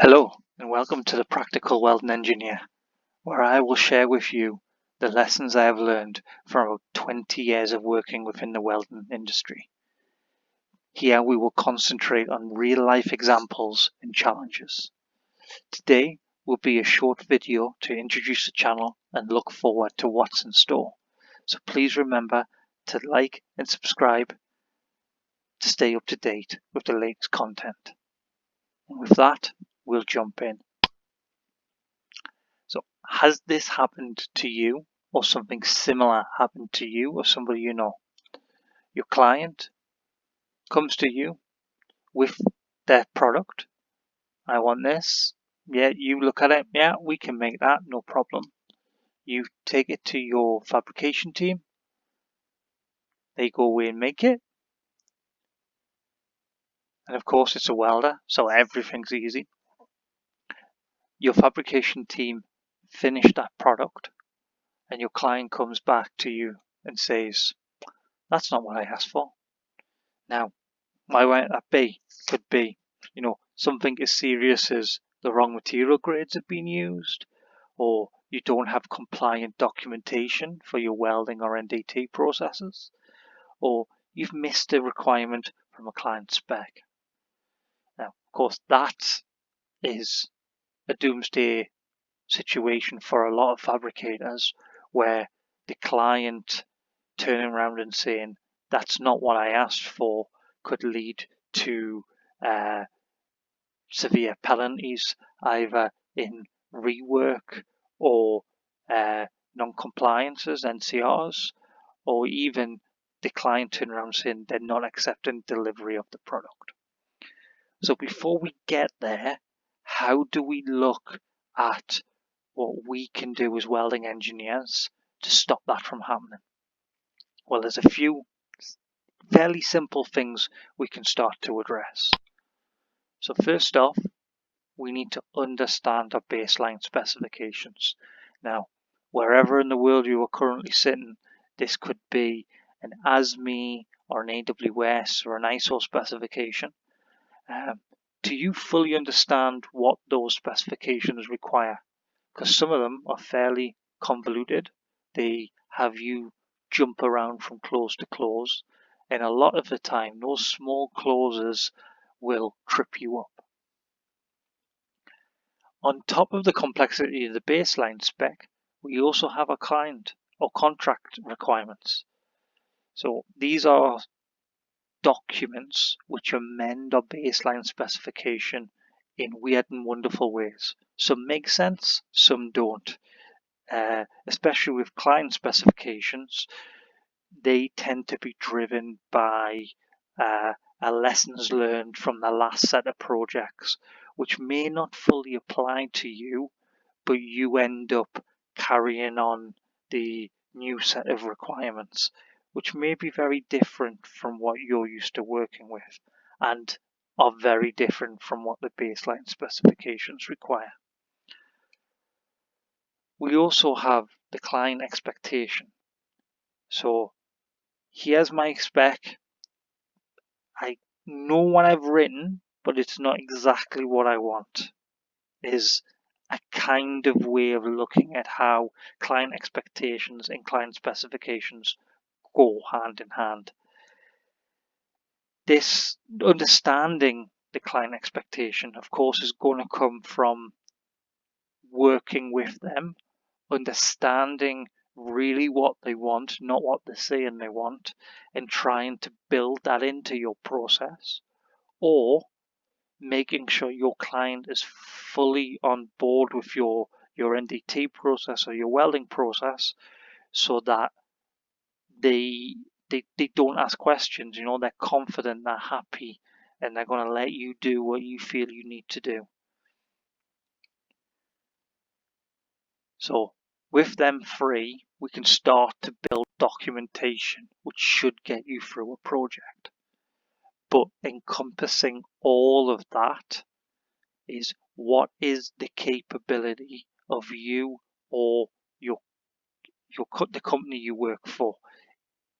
Hello, and welcome to the Practical Welding Engineer, where I will share with you the lessons I have learned from about 20 years of working within the welding industry. Here we will concentrate on real-life examples and challenges. Today will be a short video to introduce the channel and look forward to what's in store. So please remember to like and subscribe to stay up to date with the latest content. And with that, we'll jump in. So has this happened to you or something similar happened to you or somebody you know? Your client comes to you with their product. I want this. Yeah, you look at it. Yeah, we can make that. No problem. You take it to your fabrication team. They go away and make it. And of course, it's a welder, so everything's easy. Your fabrication team finish that product and your client comes back to you and says, that's not what I asked for. Now, why might that be? Could be, something as serious as the wrong material grades have been used, or you don't have compliant documentation for your welding or NDT processes, or you've missed a requirement from a client spec. Now, of course, that is a doomsday situation for a lot of fabricators where the client turning around and saying, that's not what I asked for, could lead to severe penalties, either in rework or non-compliances, NCRs, or even the client turning around saying they're not accepting delivery of the product. So before we get there, how do we look at what we can do as welding engineers to stop that from happening? Well, there's a few fairly simple things we can start to address. So first off, we need to understand our baseline specifications. Now, wherever in the world you are currently sitting, this could be an ASME or an AWS or an ISO specification. Do you fully understand what those specifications require? Because some of them are fairly convoluted. They have you jump around from clause to clause, and a lot of the time those small clauses will trip you up. On top of the complexity of the baseline spec, we also have a client or contract requirements. So these are documents which amend our baseline specification in weird and wonderful ways. Some make sense, some don't. Especially with client specifications, they tend to be driven by a lessons learned from the last set of projects, which may not fully apply to you, but you end up carrying on the new set of requirements, which may be very different from what you're used to working with and are very different from what the baseline specifications require. We also have the client expectation. So here's my spec. I know what I've written, but it's not exactly what I want. Is a kind of way of looking at how client expectations and client specifications go hand in hand. This understanding the client expectation, of course, is going to come from working with them, understanding really what they want, not what they're saying they want, and trying to build that into your process, or making sure your client is fully on board with your NDT process or your welding process, so that they don't ask questions. They're confident, they're happy, and they're going to let you do what you feel you need to do. So with them three, we can start to build documentation, which should get you through a project. But encompassing all of that is, what is the capability of you or the company you work for?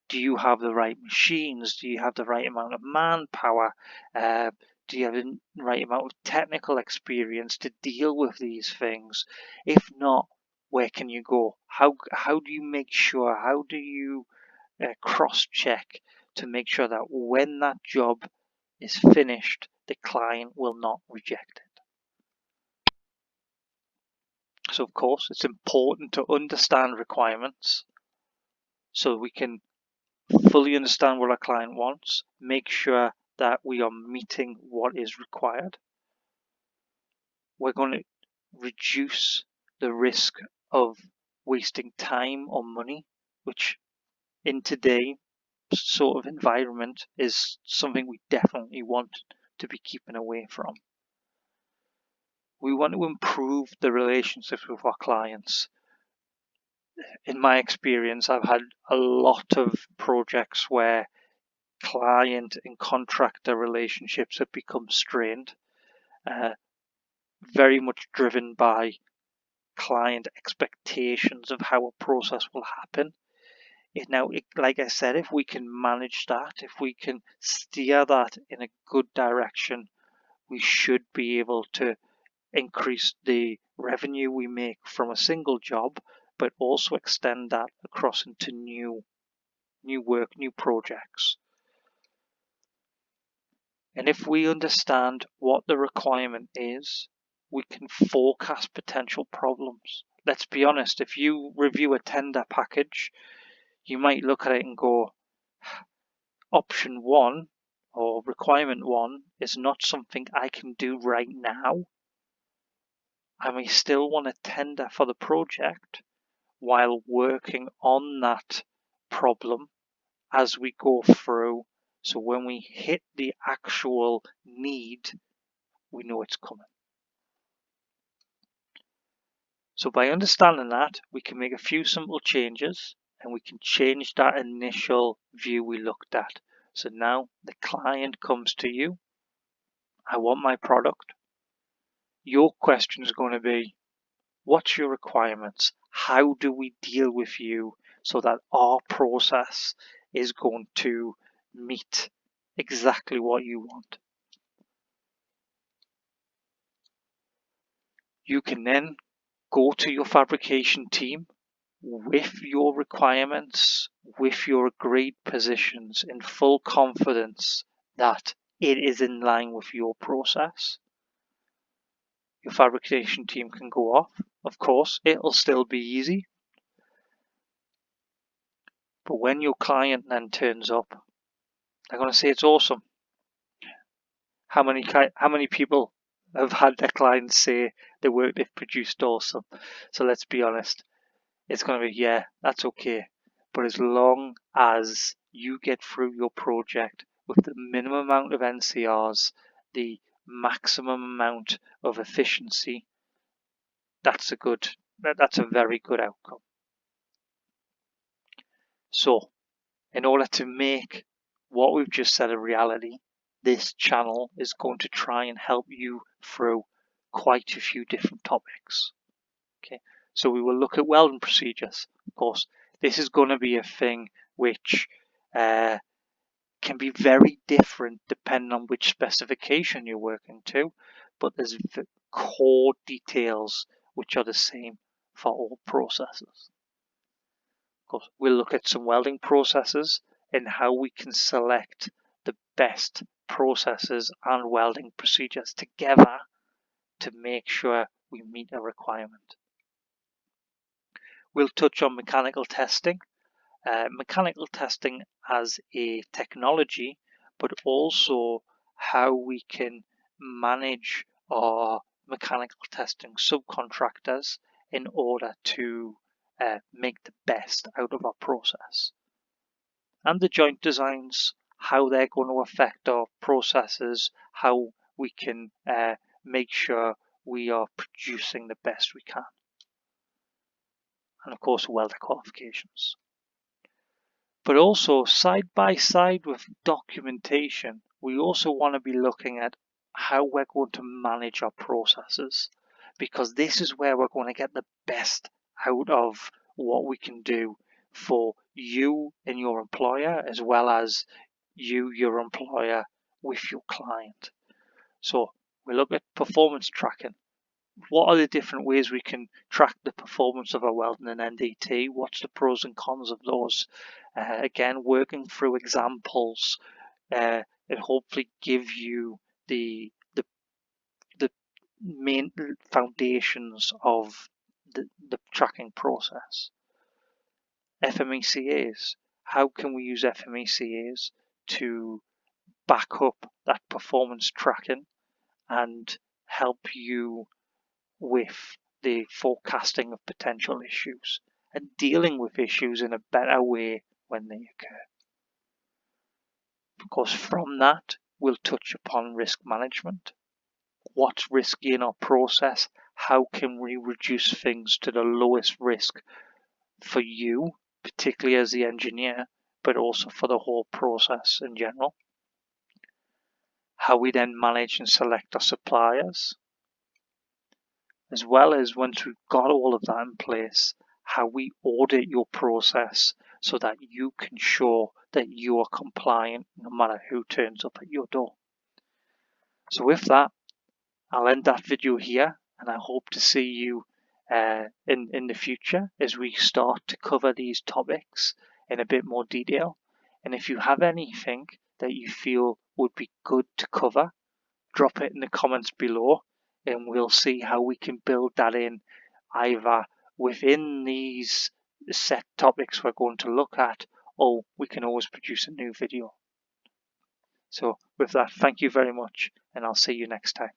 Do you have the right machines? Do you have the right amount of manpower? Do you have the right amount of technical experience to deal with these things? If not, where can you go? How do you make sure? How do you cross-check to make sure that when that job is finished, the client will not reject it? So of course, it's important to understand requirements so we can fully understand what our client wants, make sure that we are meeting what is required. We're going to reduce the risk of wasting time or money, which in today's sort of environment is something we definitely want to be keeping away from. We want to improve the relationships with our clients. In my experience, I've had a lot of projects where client and contractor relationships have become strained, very much driven by client expectations of how a process will happen. Like I said, if we can manage that, if we can steer that in a good direction, we should be able to increase the revenue we make from a single job, but also extend that across into new work, new projects. And if we understand what the requirement is, we can forecast potential problems. Let's be honest, if you review a tender package, you might look at it and go, option 1 or requirement 1 is not something I can do right now. I may still want to tender for the project while working on that problem as we go through. So when we hit the actual need, we know it's coming. So by understanding that, we can make a few simple changes and we can change that initial view we looked at. So now the client comes to you. I want my product. Your question is going to be, what's your requirements? How do we deal with you so that our process is going to meet exactly what you want? You can then go to your fabrication team with your requirements, with your agreed positions in full confidence that it is in line with your process. Your fabrication team can go off. Of course, it'll still be easy. But when your client then turns up, they're going to say it's awesome. How many people have had their clients say the work they've produced awesome? So let's be honest. It's going to be, yeah, that's okay. But as long as you get through your project with the minimum amount of NCRs, the maximum amount of efficiency, that's a very good outcome. So, in order to make what we've just said a reality, this channel is going to try and help you through quite a few different topics. Okay, so we will look at welding procedures. Of course, this is going to be a thing which can be very different depending on which specification you're working to, but there's the core details which are the same for all processes. Of course, we'll look at some welding processes and how we can select the best processes and welding procedures together to make sure we meet a requirement. We'll touch on mechanical testing. Mechanical testing as a technology, but also how we can manage our mechanical testing subcontractors in order to make the best out of our process. And the joint designs, how they're going to affect our processes, how we can make sure we are producing the best we can. And of course, welder qualifications. But also, side by side with documentation, we also want to be looking at how we're going to manage our processes, because this is where we're going to get the best out of what we can do for you and your employer, as well as you, your employer, with your client. So we look at performance tracking. What are the different ways we can track the performance of a welding and NDT? What's the pros and cons of those? Again, working through examples and hopefully give you the main foundations of the tracking process. FMECAs. How can we use FMECAs to back up that performance tracking and help you with the forecasting of potential issues and dealing with issues in a better way when they occur? Of course, from that, we'll touch upon risk management. What's risky in our process? How can we reduce things to the lowest risk for you, particularly as the engineer, but also for the whole process in general? How we then manage and select our suppliers, as well as once we've got all of that in place, how we audit your process so that you can show that you are compliant no matter who turns up at your door. So with that, I'll end that video here, and I hope to see you in the future as we start to cover these topics in a bit more detail. And if you have anything that you feel would be good to cover, drop it in the comments below, and we'll see how we can build that in either within these set topics we're going to look at, or we can always produce a new video. So with that, thank you very much, and I'll see you next time.